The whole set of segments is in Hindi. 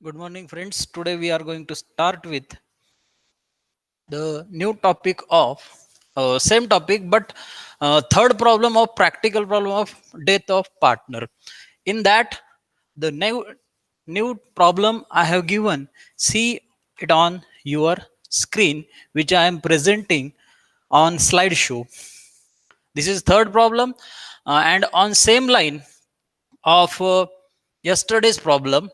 Good morning, friends. Today we are going to start with the new topic of same topic, but third problem of practical problem of death of partner. In that, the new problem I have given. See it on your screen, which I am presenting on slideshow. This is third problem, and on same line of yesterday's problem.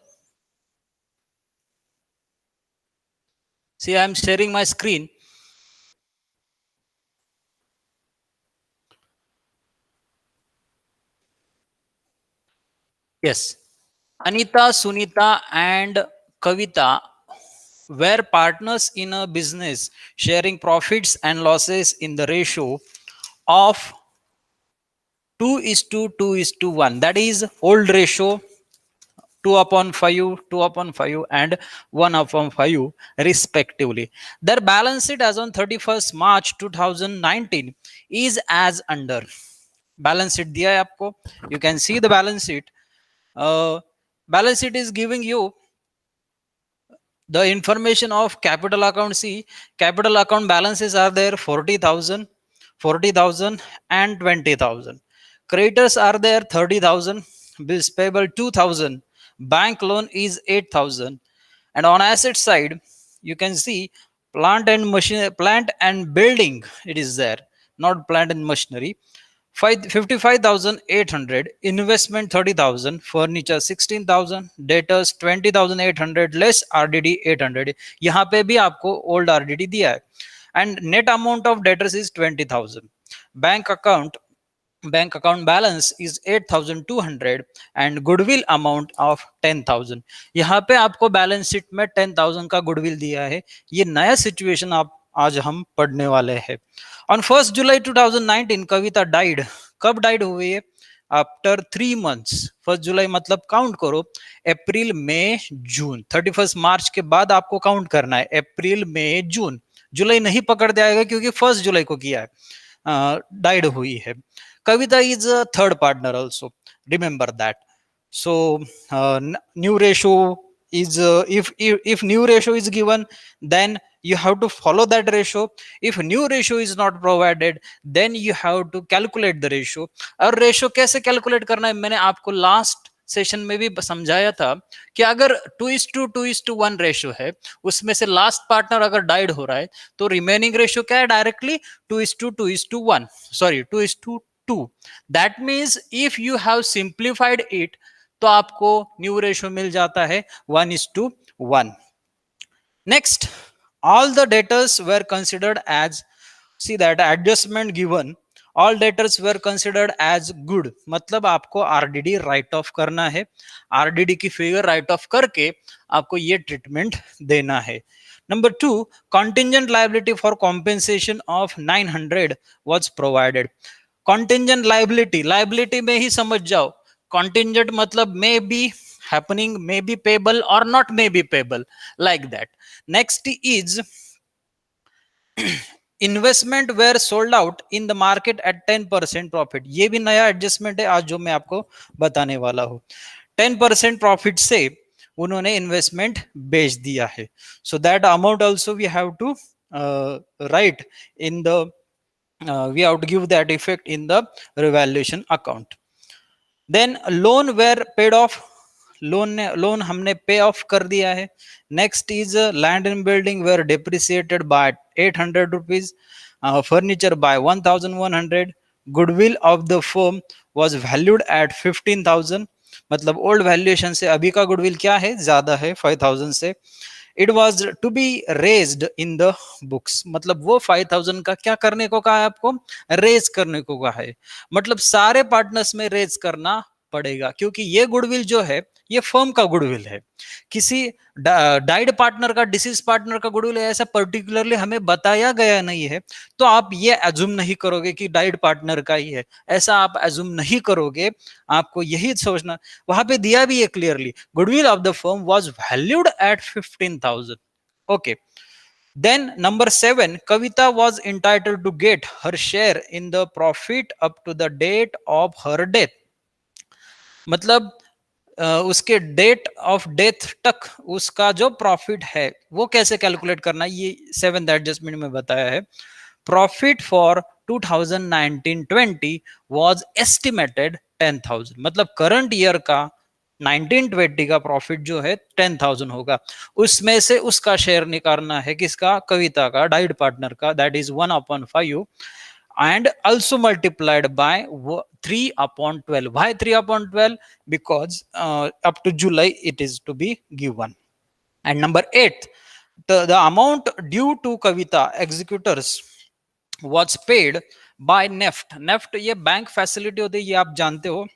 See, I am sharing my screen. Yes. Anita, Sunita, and Kavita were partners in a business, sharing profits and losses in the ratio of 2 is to 2 is to 1. That is old ratio 2 upon 5, 2 upon 5, and 1 upon 5, respectively. Their balance sheet as on 31st March 2019 is as under. Balance sheet दिया है आपको. You can see the balance sheet. Balance sheet is giving you the information of capital account. See, capital account balances are there 40,000, 40,000, and 20,000. Creditors are there 30,000, bills payable 2,000, bank loan is 8,000. And on asset side, you can see plant and building, it is there, not plant and machinery. 55,800, investment 30,000, furniture 16,000, debtors 20,800, less RDD 800. यहाँ पे भी आपको ओल्ड RDD दिया है. And net amount of debtors is 20,000. Bank account bank account balance is 8,200 and goodwill amount of 10,000. यहाँ पे आपको बैलेंस शीट में 10,000 का गुडविल दिया है. ये नया सिचुएशन आप आज हम पढ़ने वाले हैं. On 1 July 2019 Kavita died. कब डाइड हुई है? After 3 months. 1 जुलाई मतलब काउंट करो, अप्रैल मई जून. 31 मार्च के बाद आपको काउंट करना है, अप्रैल मई जून. जुलाई नहीं पकड़ जाएगा क्योंकि 1 जुलाई को किया है, डाइड हुई है. Kavita is a third partner also. Remember that. So new ratio is if new ratio is given, then you have to follow that ratio. If new ratio is not provided, then you have to calculate the ratio. और ratio कैसे calculate करना है मैंने आपको last सेशन में भी समझाया था कि अगर 2:2:1 रेशियो है, उसमें से लास्ट पार्टनर अगर डाइड हो रहा है तो रिमेनिंग रेशियो क्या है? Directly 2:2:1, sorry 2:2. That means if you have simplified it तो आपको न्यू रेशियो मिल जाता है 1:1. Next, all the debtors were considered as, see that adjustment given, all debtors were considered as good. मतलब आपको आरडीडी राइट ऑफ करना है. आरडीडी की फिगर राइट ऑफ करके आपको ये ट्रीटमेंट देना है. Number 2, contingent liability for compensation of 900 was provided. contingent liability में ही समझ जाओ. contingent मतलब may be happening, may be payable or not may be payable, like that. Next is investment were sold out in the market at 10% profit. ये भी नया एडजस्टमेंट है आज जो मैं आपको बताने वाला हूं. 10% प्रॉफिट से उन्होंने इन्वेस्टमेंट बेच दिया है. So that amount also we have to write in the we have to give that effect in the revaluation account. Then loan were paid off. Loan हमने पे ऑफ कर दिया है. Next is land and building were depreciated by 800 rupees, furniture by 1100. Goodwill of the firm was valued at 15,000. मतलब ओल्ड वैल्यूएशन से अभी का गुडविल क्या है? ज्यादा है 5,000 से. It was to be raised in the books. मतलब वो 5,000 का क्या करने को कहा है आपको? रेज करने को कहा है. मतलब सारे पार्टनर्स में रेज करना पड़ेगा क्योंकि ये गुडविल जो है ये फर्म का गुडविल है. किसी डाइड पार्टनर का, डिसीज पार्टनर का गुडविल है ऐसा पर्टिकुलरली हमें बताया गया नहीं है. तो आप ये एज्यूम नहीं करोगे कि डाइड पार्टनर का ही है, ऐसा आप एज्यूम नहीं करोगे. आपको यही सोचना, वहां पे दिया भी है clearly, goodwill of the firm was valued at 15,000. Okay. Then number 7, Kavita was entitled to get her share in the profit up to the date of her death. मतलब उसके डेट ऑफ डेथ तक उसका जो प्रॉफिट है वो कैसे कैलकुलेट करना है, ये सेवेंथ एडजस्टमेंट में बताया है. Profit for 2019-20 was estimated 10,000. मतलब करंट ईयर का 1920 का प्रॉफिट जो है 10,000 होगा. उसमें से उसका शेयर निकालना है किसका, कविता का, डाइड पार्टनर का, that is 1/5 and also multiplied by 3/12. Why 3/12? Because up to July it is to be given. And number 8, the amount due to Kavita executors was paid by NEFT. NEFT ये बैंक फैसिलिटी होती है, ये आप जानते हो.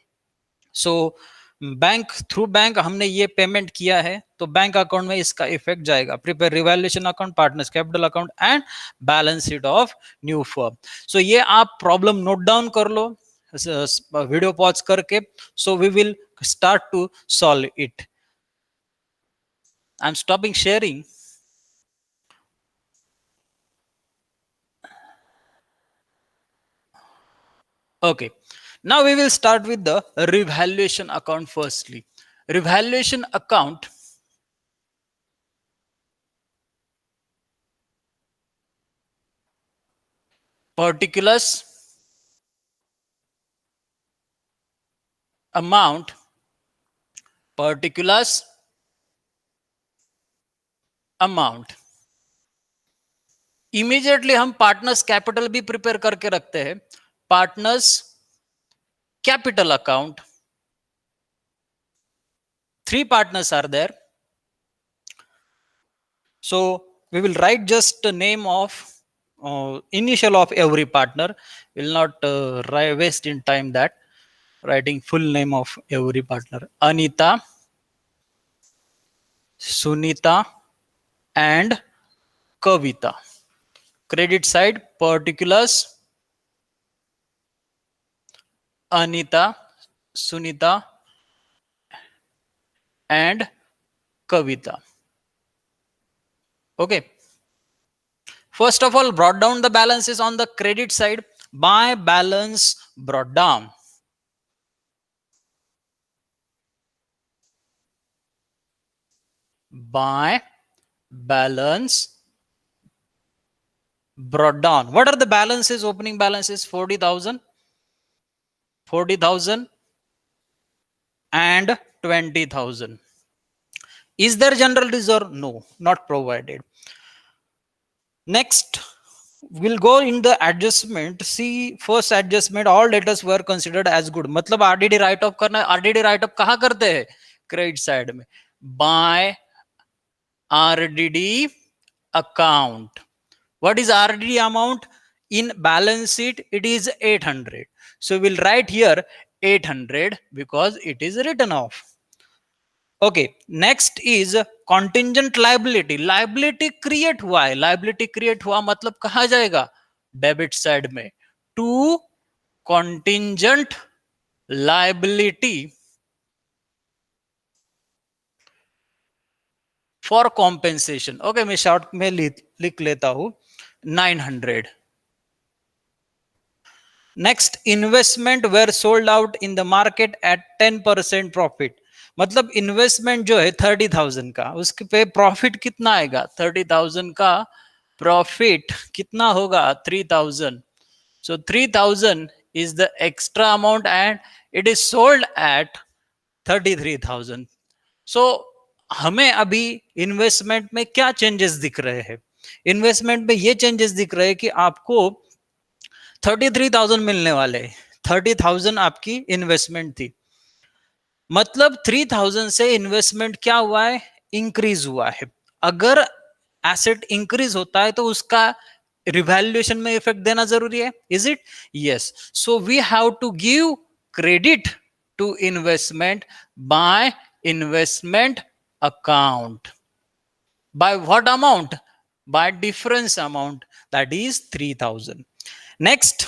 सो बैंक थ्रू बैंक हमने ये पेमेंट किया है तो बैंक अकाउंट में इसका इफेक्ट जाएगा. Prepare revaluation account, partners capital account and balance sheet of new firm. So ये आप प्रॉब्लम नोट डाउन कर लो वीडियो पॉज करके. So we will start to solve it. I am stopping sharing. Okay, now we will start with the revaluation account firstly. Revaluation account particulars amount, particulars amount. Immediately हम पार्टनर्स कैपिटल भी प्रिपेयर करके रखते हैं. Partners capital account, 3 partners are there. So we will write just the name of initial of every partner. We will not waste in time that writing full name of every partner. Anita, Sunita and Kavita. Credit side, particulars Anita, Sunita and Kavita. Okay. First of all, brought down the balances on the credit side. By balance brought down. By balance brought down. What are the balances? Opening balances 40,000, 40,000 and 20,000. Is there general reserve? No, not provided. Next, we'll go in the adjustment. See, first adjustment, all debtors were considered as good. मतलब RDD write off करना है. RDD write off कहाँ करते हैं? Credit side में. By RDD account. What is RDD amount? In balance sheet, it is 800. So we'll write here 800 because it is written off. Okay, next is contingent liability. Liability create हुआ है. Liability create हुआ मतलब कहाँ जाएगा? Debit side में. To contingent liability for compensation. Okay, मैं शॉर्ट में लिख लेता हूं 900. Next, investment were sold out in the market at 10% profit. मतलब इन्वेस्टमेंट जो है 30,000 का, उसके पे प्रॉफिट कितना आएगा? 30,000 का प्रॉफिट कितना होगा? 3,000. So 3,000 is the extra amount and it is sold at 33,000. So हमें अभी इन्वेस्टमेंट में क्या चेंजेस दिख रहे हैं? इन्वेस्टमेंट में ये चेंजेस दिख रहे हैं कि आपको 33,000 मिलने वाले. 30,000 आपकी इन्वेस्टमेंट थी. मतलब 3,000 से इन्वेस्टमेंट क्या हुआ है? इंक्रीज हुआ है. अगर एसेट इंक्रीज होता है तो उसका रिवैल्यूएशन में इफेक्ट देना जरूरी है. Is it? Yes. So we have to give credit to investment by investment account. By what amount? By difference amount, that is 3,000. Next,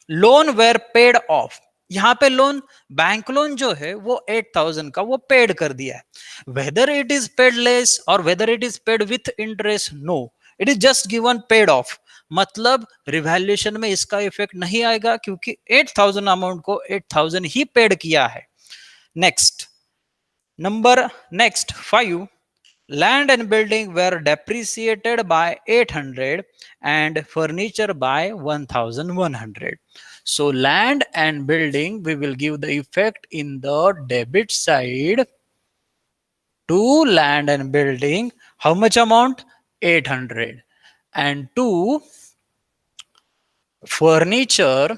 loan were paid off. यहाँ पे लोन, बैंक लोन जो है वो 8,000 का वो पेड कर दिया है. Whether it is paid less और whether it is paid with interest, no, it is just given paid off. मतलब रिवैल्यूएशन में इसका इफेक्ट नहीं आएगा क्योंकि 8,000 अमाउंट को 8,000 ही पेड किया है. Next, Number next 5, land and building were depreciated by 800 and furniture by 1100. So land and building, we will give the effect in the debit side to land and building. How much amount? 800. And to furniture,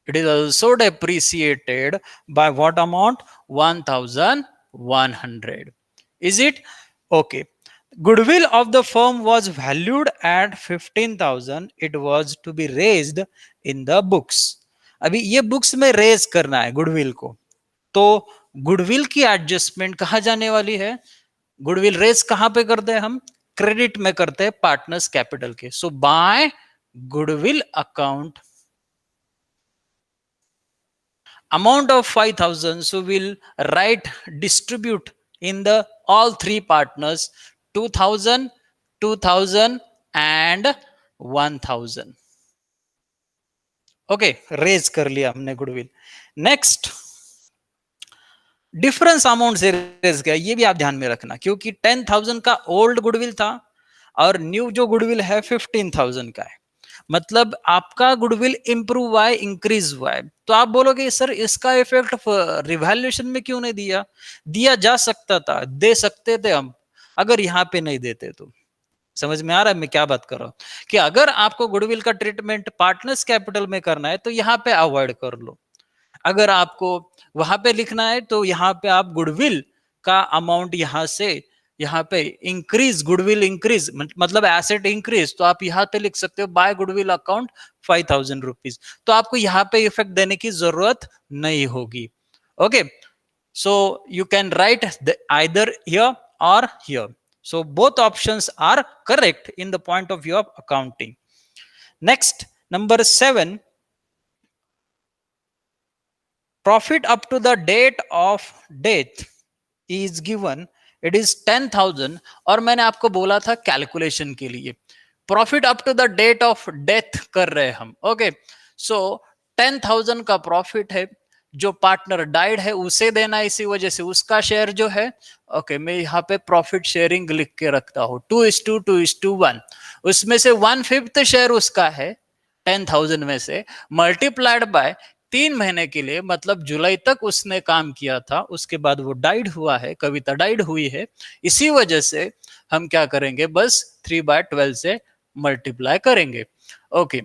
it is also depreciated by what amount? 1100. Is it? Okay. Goodwill of the firm was valued at 15,000. It was to be raised in the books. अभी ये बुक्स में रेज करना है गुडविल को, तो गुडविल की एडजस्टमेंट कहाँ जाने वाली है? गुडविल रेज कहाँ पे करते हैं हम? क्रेडिट में करते हैं पार्टनर्स कैपिटल के. So by goodwill account amount of 5,000, so we'll write distribute in the all three partners 2,000, 2,000 and 1,000. Okay, raise कर लिया हमने गुडविल. नेक्स्ट डिफरेंस अमाउंट से रेज किया, ये भी आप ध्यान में रखना, क्योंकि 10,000 का ओल्ड गुडविल था और न्यू जो गुडविल है 15,000 का है. मतलब आपका गुडविल इंप्रूव हुआ है, इंक्रीज हुआ है. तो आप बोलोगे सर इसका इफेक्ट रिवैल्यूएशन में क्यों नहीं दिया? दिया जा सकता था, दे सकते थे हम, अगर यहाँ पे नहीं देते तो. समझ में आ रहा है मैं क्या बात कर रहा हूं? कि अगर आपको गुडविल का ट्रीटमेंट पार्टनर्स कैपिटल में करना है तो यहाँ पे अवॉइड कर लो. अगर आपको वहां पे लिखना है तो यहाँ पे आप गुडविल का अमाउंट यहाँ से यहाँ पे इंक्रीज, गुडविल इंक्रीज मतलब एसेट इंक्रीज, तो आप यहाँ पे लिख सकते हो बाय गुडविल अकाउंट 5,000 रुपीज. तो आपको यहाँ पे इफेक्ट देने की जरूरत नहीं होगी. Okay, so you can write either here और here. So both options are correct in the point of view of accounting. Next, number 7, profit up to the date of death is given. It is 10,000. और मैंने आपको बोला था कैलकुलेशन के लिए profit up to the date of death कर रहे हम. ओके, सो 10,000 का प्रॉफिट है, जो पार्टनर डाइड है उसे देना, इसी वजह से उसका शेयर जो है. ओके, मैं यहाँ पे प्रॉफिट शेयरिंग लिख के रखता हूँ 2:2:1. उसमें से 1/5 शेयर उसका है 10,000 में से, मल्टीप्लाइड बाय 3 महीने के लिए, मतलब जुलाई तक उसने काम किया था, उसके बाद वो डाइड हुआ है, कविता डाइड हुई है. इसी वजह से हम क्या करेंगे, बस 3/12 से मल्टीप्लाई करेंगे. ओके,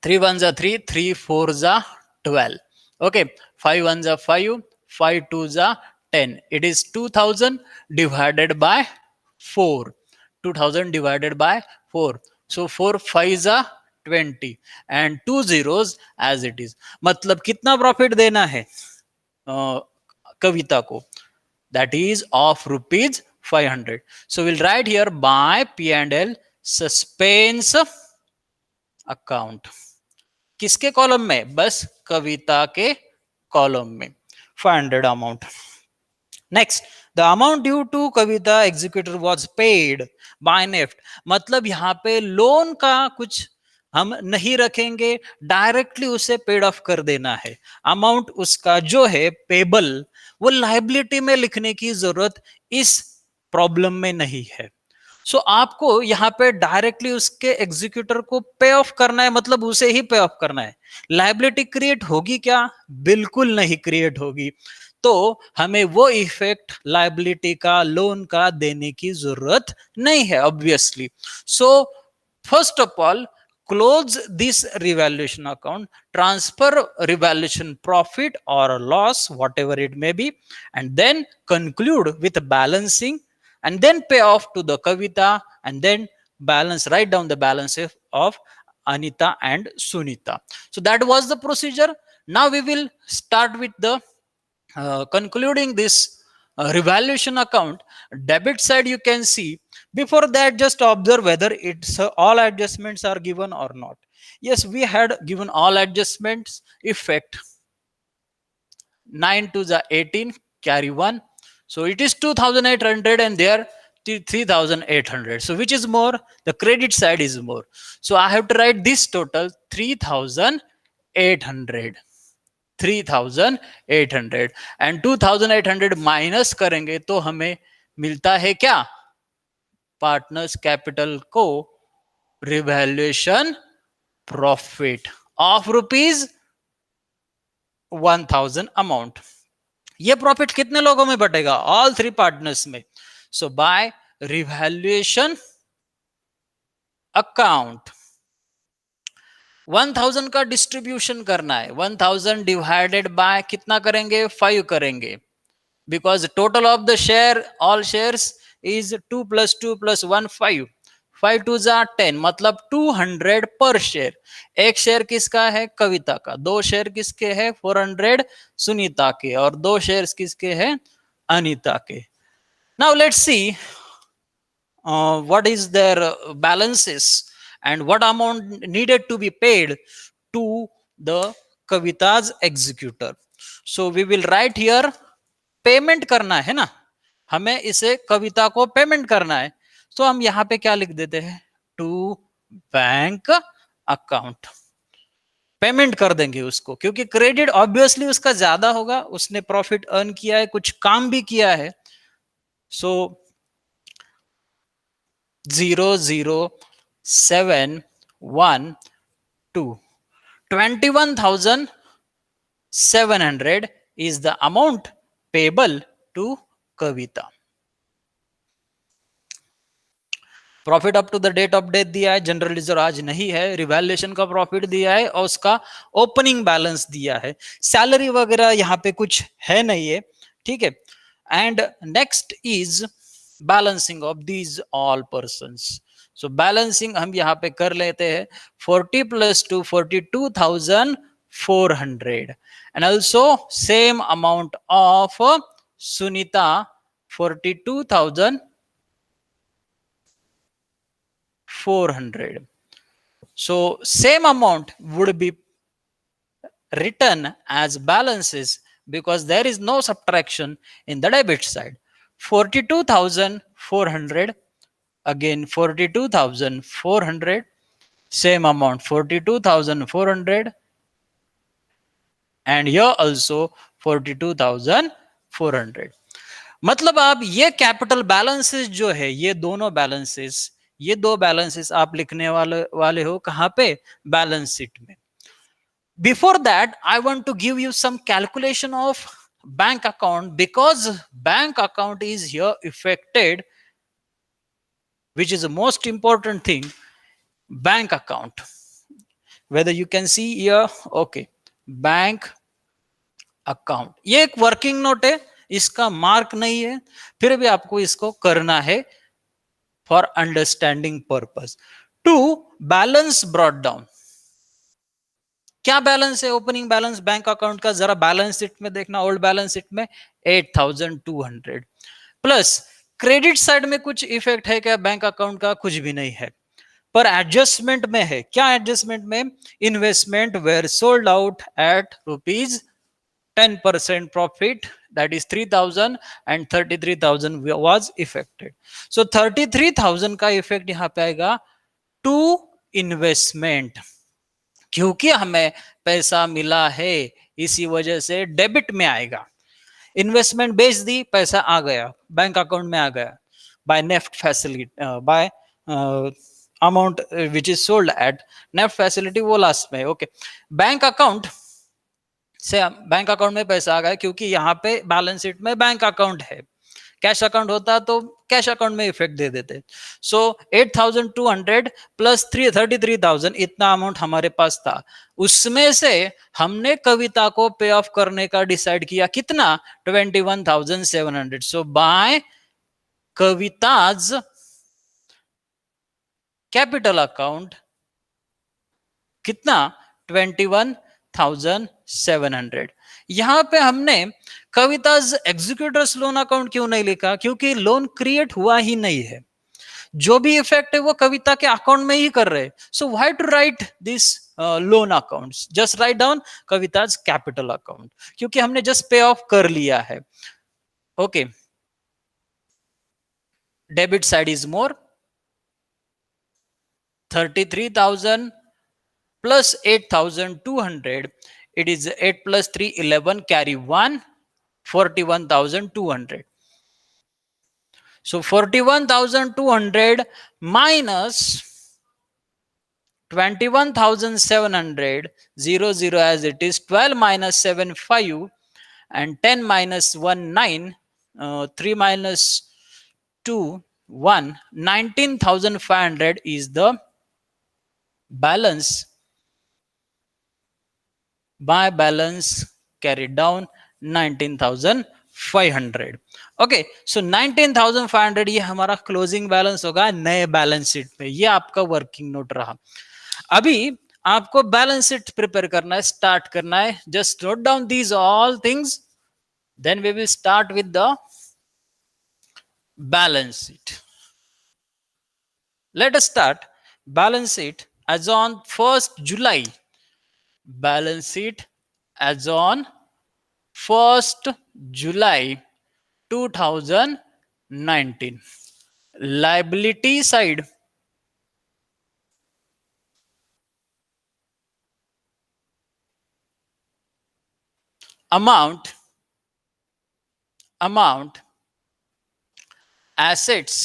3 1 जा 3, 3 4 जा 12. Okay, 5 1 जा 5, 5 2 जा 10. It is 2,000 divided by 4. 2,000 divided by 4. So 4 5 जा 20 and 2 zeros as it is. मतलब कितना प्रॉफिट देना है कविता को? That is of rupees 500. So we'll write here by P&L suspense account. किसके कॉलम में? बस कविता के कॉलम में 500 amount. Next, the amount due to Kavita executor was paid by NEFT. मतलब यहाँ पे लोन का कुछ हम नहीं रखेंगे, डायरेक्टली उसे पेड ऑफ कर देना है. अमाउंट उसका जो है पेबल, वो लाइबिलिटी में लिखने की जरूरत इस प्रॉब्लम में नहीं है. सो आपको यहाँ पे डायरेक्टली उसके एग्जीक्यूटर को पे ऑफ करना है, मतलब उसे ही पे ऑफ करना है. लाइबिलिटी क्रिएट होगी क्या? बिल्कुल नहीं क्रिएट होगी. तो हमें वो इफेक्ट लाइबिलिटी का, लोन का देने की जरूरत नहीं है obviously. So first of all close this revaluation account, transfer revaluation profit or loss whatever it may be, and then conclude with balancing, and then pay off to the Kavita, and then balance, write down the balance of Anita and Sunita. So that was the procedure. Now we will start with the concluding this revaluation account. Debit side you can see. Before that, just observe whether it's all adjustments are given or not. Yes, we had given all adjustments. Effect 9 to the 18, carry 1. So it is 2,800 and there 3,800. So which is more? The credit side is more. So I have to write this total 3,800. 3800 and 2800 minus करेंगे तो हमें मिलता है क्या? पार्टनर्स कैपिटल को revaluation profit of rupees 1000 amount. ये प्रॉफिट कितने लोगों में बटेगा? ऑल थ्री पार्टनर्स में। सो बाय रिवैल्यूएशन अकाउंट 1000 का डिस्ट्रीब्यूशन करना है। 1000 डिवाइडेड बाय कितना करेंगे? 5 करेंगे, because total of the share all shares is 2 + 2 + 1 5। 5 2 जा 10, मतलब 200 पर शेयर। एक शेयर किसका है? कविता का। दो शेयर किसके है? 400 सुनीता के, और दो शेयर्स किसके हैं? अनीता के। Now let's see what is their balances and what amount needed to be paid to the Kavita's executor. So we will write here payment करना है ना, हमें इसे कविता को पेमेंट करना है, तो हम यहां पे क्या लिख देते हैं? To bank account. पेमेंट कर देंगे उसको, क्योंकि क्रेडिट ऑब्वियसली उसका ज्यादा होगा, उसने प्रॉफिट अर्न किया है, कुछ काम भी किया है। So 00712 21,700 is the amount payable to Kavita. Profit up to the date of death दिया है, जनरल रिजर्व आज नहीं है, रिवैल्यूएशन का प्रॉफिट दिया है और उसका ओपनिंग बैलेंस दिया है। सैलरी वगैरह यहाँ पे कुछ है नहीं है, ठीक है। And next is balancing of these all persons. So balancing हम यहाँ पे कर लेते हैं। 40 + 2 42,400 and also same amount of Sunita 42,400. So same amount would be written as balances because there is no subtraction in the debit side. 42,400, again 42,400, same amount 42,400, and here also 42,400. मतलब आप ये कैपिटल बैलेंसेस जो है, ये दोनों बैलेंसेस, ये दो बैलेंसेस आप लिखने वाले हो कहां पे? बैलेंस शीट में। Before that I want to give you some calculation of bank account, because bank account is here affected, which is the most important thing, bank account. Whether you can see here, okay, bank account, ये एक वर्किंग नोट है, इसका मार्क नहीं है, फिर भी आपको इसको करना है for understanding purpose. To balance brought down, क्या बैलेंस है? ओपनिंग बैलेंस बैंक अकाउंट का जरा बैलेंस शीट में देखना, ओल्ड बैलेंस शीट में 8,200 प्लस क्रेडिट साइड में कुछ इफेक्ट है क्या बैंक अकाउंट का? कुछ भी नहीं है, पर एडजस्टमेंट में है। क्या एडजस्टमेंट में? Investment were sold out at ₹10% profit, that is 3,000, and 33,000 was affected. So 33,000 का इफेक्ट यहां पे आएगा टू इन्वेस्टमेंट, क्योंकि हमें पैसा मिला है इसी वजह से डेबिट में आएगा। इन्वेस्टमेंट बेच दी, पैसा आ गया बैंक अकाउंट में, आ गया by NEFT facility, by amount which is sold at NEFT facility, वो लास्ट में। ओके, बैंक अकाउंट से बैंक अकाउंट में पैसा आ गया, क्योंकि यहाँ पे बैलेंस शीट में बैंक अकाउंट है। कैश अकाउंट होता तो कैश अकाउंट में इफेक्ट दे देते। सो 8,200 प्लस 33,000, इतना अमाउंट हमारे पास था, उसमें से हमने कविता को पे ऑफ करने का डिसाइड किया। कितना? 21,700। सो बाय कविताज कैपिटल अकाउंट कितना? 21,700। यहां पे हमने कविताज एग्जीक्यूटर्स लोन अकाउंट क्यों नहीं लिखा? क्योंकि लोन क्रिएट हुआ ही नहीं है, जो भी इफेक्ट है वो कविता के अकाउंट में ही कर रहे। So why to write this loan accounts? Just write down Kavita's capital account, क्योंकि हमने जस्ट पे ऑफ कर लिया है। Okay, debit side is more, 33,000 plus 8,200 It is 8 plus 3, 11, carry 1, 41,200. So 41,200 minus 21,700, 0 as it is, 12 minus 7 5, and 10 minus 1 9, 3 minus 2 1, 19,500 is the balance. By balance carried down 19,500. Okay, सो 19,500 ये हमारा क्लोजिंग बैलेंस होगा नए बैलेंस शीट पे। ये आपका वर्किंग नोट रहा। अभी आपको बैलेंस शीट प्रिपेयर करना है, स्टार्ट करना है। Just note down these all things, then we will start with the balance sheet. Let us start balance sheet as on 1st July. Balance sheet as on 1st July 2019. Liability side, amount, assets,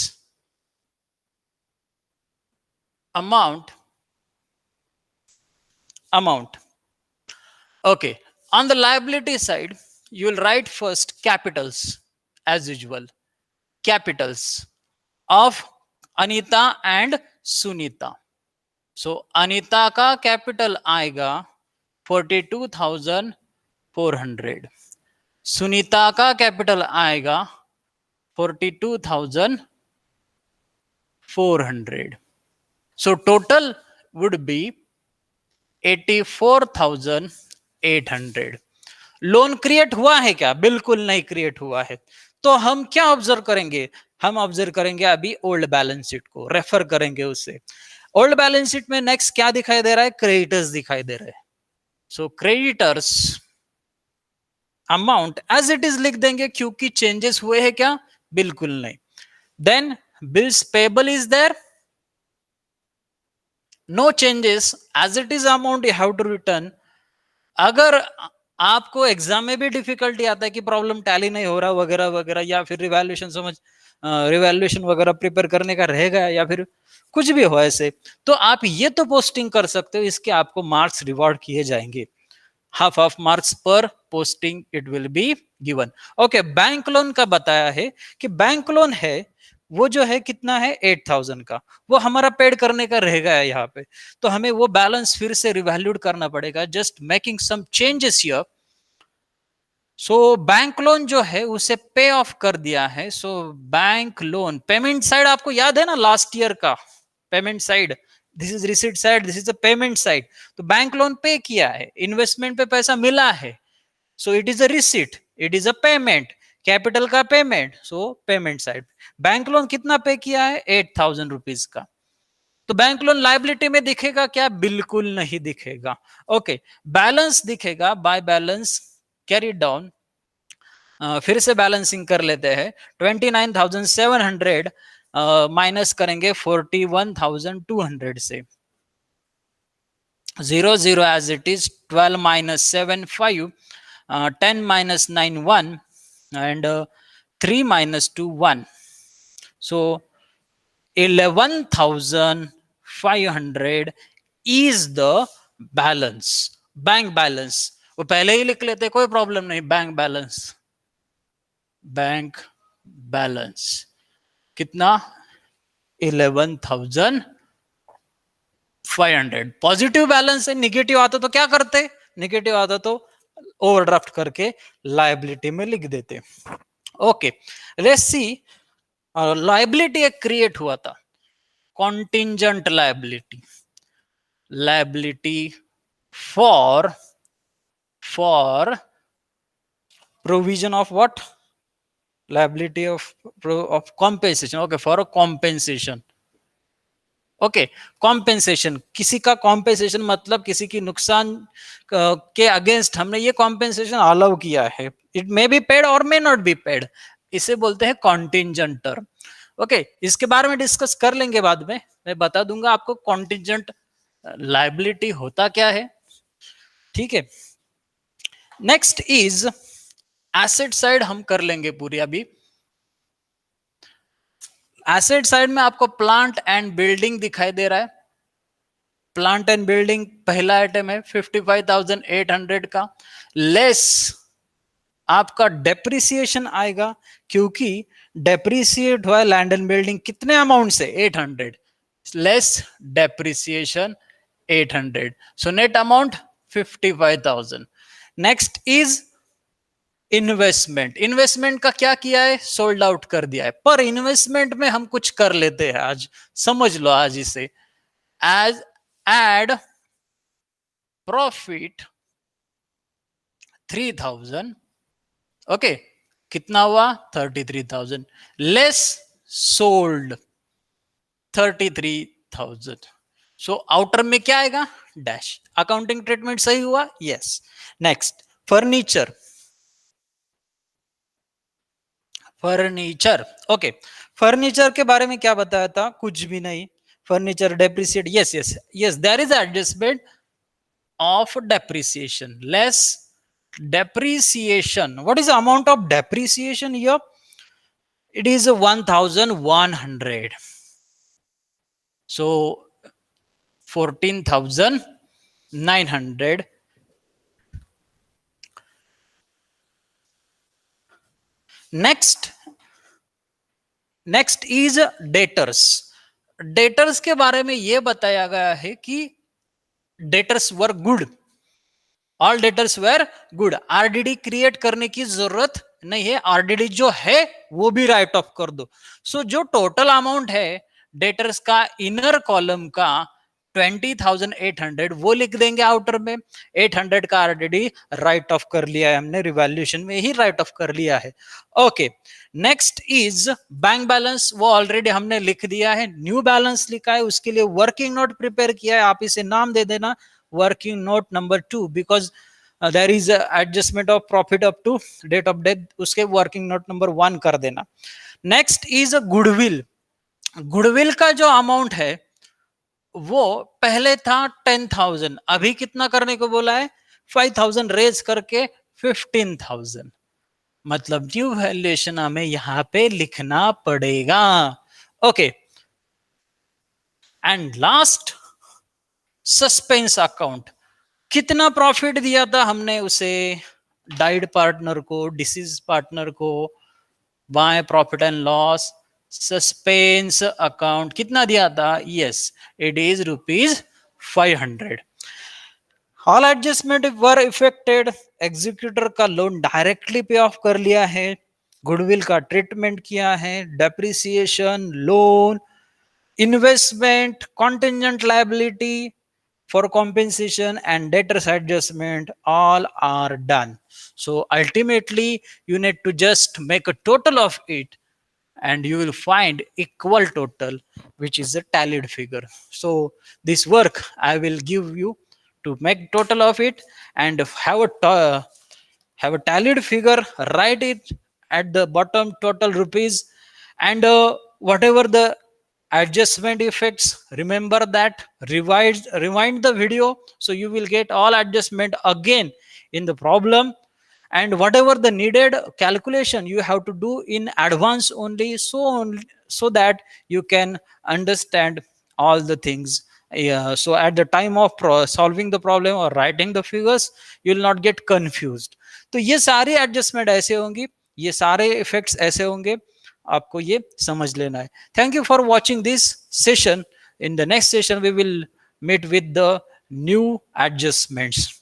amount. Okay, on the liability side, you will write first capitals as usual. Capitals of Anita and Sunita. So Anita का कैपिटल आएगा 42,400, सुनीता का कैपिटल आएगा 42,400. So total would be 84,800. Loan create हुआ है क्या? बिल्कुल नहीं क्रिएट हुआ है। तो हम क्या ऑब्जर्व करेंगे? हम ऑब्जर्व करेंगे अभी ओल्ड बैलेंस शीट को, रेफर करेंगे उससे। ओल्ड बैलेंस शीट में नेक्स्ट क्या दिखाई दे रहा है? क्रेडिटर्स दिखाई दे रहे हैं। So creditors amount as it is लिख देंगे, क्योंकि चेंजेस हुए हैं क्या? बिल्कुल नहीं। Then bills payable is there, no changes, as it is amount you have to return. अगर आपको एग्जाम में भी डिफिकल्टी आता है कि प्रॉब्लम टैली नहीं हो रहा वगैरह वगैरह, या फिर रिवैल्यूएशन रिवैल्यूएशन वगैरह प्रिपेयर करने का रहेगा, या फिर कुछ भी हो ऐसे, तो आप ये तो पोस्टिंग कर सकते हो, इसके आपको मार्क्स रिवॉर्ड किए जाएंगे। हाफ ऑफ मार्क्स पर posting it will be given. Okay, bank loan का बताया है कि बैंक लोन है वो जो है कितना है 8,000 का, वो हमारा पेड करने का रहेगा यहाँ पे, तो हमें वो बैलेंस फिर से रिवैल्यूड करना पड़ेगा। Just making some changes here. So bank loan जो है उसे पे ऑफ कर दिया है। So bank loan payment side आपको याद है ना, लास्ट ईयर का payment side, this is receipt side, this is the payment side. तो बैंक लोन पे किया है, इन्वेस्टमेंट पे पैसा मिला है, so it is a receipt, it is a payment, capital का payment, so payment side. Bank loan कितना पे किया है? 8,000 रुपीज का। तो बैंक लोन लाइबिलिटी में दिखेगा क्या? बिल्कुल नहीं दिखेगा। ओके, बैलेंस दिखेगा, बाय बैलेंस कैरी डाउन। फिर से बैलेंसिंग कर लेते हैं। 29,700 माइनस करेंगे 41,200 से। 0 as it is, 12 minus 7 5, 10 minus 9 1, and 3 minus 2 1. So 11,500 is the balance, bank balance. वो पहले ही लिख लेते, कोई प्रॉब्लम नहीं। बैंक बैलेंस, बैंक बैलेंस कितना? 11,500। पॉजिटिव बैलेंस है, निगेटिव आता तो क्या करते? निगेटिव आता तो ओवरड्राफ्ट करके लायबिलिटी में लिख देते। Okay, let's see. लायबिलिटी एक क्रिएट हुआ था, contingent liability, liability for provision of what? liability of compensation. Okay, for a compensation. Okay, compensation, किसी का कॉम्पेंसेशन मतलब किसी की नुकसान के अगेंस्ट हमने ये कॉम्पेंसेशन अलाउ किया है। इट मे बी पेड और मे नॉट बी पेड, इसे बोलते हैं कॉन्टिंजेंट टर्म। ओके, इसके बारे में डिस्कस कर लेंगे बाद में, मैं बता दूंगा आपको कॉन्टिंजेंट लायबिलिटी होता क्या है। ठीक है, नेक्स्ट इज एसेट साइड, हम कर लेंगे पूरी अभी। एसेट साइड में आपको प्लांट एंड बिल्डिंग दिखाई दे रहा है। प्लांट एंड बिल्डिंग पहला आइटम है 55,800 का, लेस आपका डेप्रिसिएशन आएगा, क्योंकि डेप्रिसिएट हुआ लैंड एंड बिल्डिंग कितने अमाउंट से, 800, less depreciation 800, so net amount 55,000। Next is investment. Investment का क्या किया है, सोल्ड आउट कर दिया है, पर इन्वेस्टमेंट में हम कुछ कर लेते हैं आज, समझ लो आज इसे एज एड प्रॉफिट 3,000, ओके, कितना हुआ 33,000, लेस सोल्ड 33,000, सो आउटर में क्या आएगा, डैश। अकाउंटिंग ट्रीटमेंट सही हुआ, yes. Next furniture. Furniture, okay, furniture के बारे में क्या बताया था, कुछ भी नहीं। Furniture depreciate, yes yes yes, there is adjustment of depreciation, less depreciation. What is the amount of depreciation here? It is 1,100, so 14,900. next next is debtors. Debtors के बारे में यह बताया गया है कि debtors were good, all debtors were good, RDD create करने की जरूरत नहीं है, आरडीडी जो है वो भी राइट ऑफ कर दो। सो जो टोटल अमाउंट है डेटर्स का इनर कॉलम का 20,800 वो लिख देंगे आउटर में, 800 का आरडीडी राइट ऑफ कर लिया है हमने, रिवैल्यूएशन में ही राइट ऑफ कर लिया है। Okay, next is bank balance, वो ऑलरेडी हमने लिख दिया है, न्यू बैलेंस लिखा है, उसके लिए वर्किंग नोट प्रिपेयर किया है, आप इसे नाम दे देना working note number 2 because there is a adjustment of profit up to date of death, उसके working note number 1 कर देना। next is a goodwill। goodwill का जो अमाउंट है वो पहले था 10,000, अभी कितना करने को बोला है, 5,000 रेज करके 15,000, मतलब न्यू वैल्यूएशन हमें यहां पे लिखना पड़ेगा। Okay, and last suspense account, कितना प्रॉफिट दिया था हमने उसे, डाइड पार्टनर को, डिसीज पार्टनर को, by profit and loss, suspense account कितना दिया था, yes it is ₹500। All adjustment were affected, executor का लोन डायरेक्टली पे ऑफ कर लिया है, गुडविल का ट्रीटमेंट किया है, depreciation, loan, investment, contingent liability for compensation and debtors adjustment, all are done. So ultimately you need to just make a total of it and you will find equal total, which is a tallied figure. So this work I will give you to make total of it and have a tallied figure, write it at the bottom, total rupees, and whatever the adjustment effects, remember that, rewind the video so you will get all adjustment again in the problem, and whatever the needed calculation you have to do in advance only, so that you can understand all the things. Yeah, so at the time of solving the problem or writing the figures you will not get confused. तो ये सारी एडजस्टमेंट ऐसे होंगी, ये सारे इफेक्ट्स ऐसे होंगे, आपको ये समझ लेना है। Thank you for watching this session. In the next session we will meet with the new adjustments.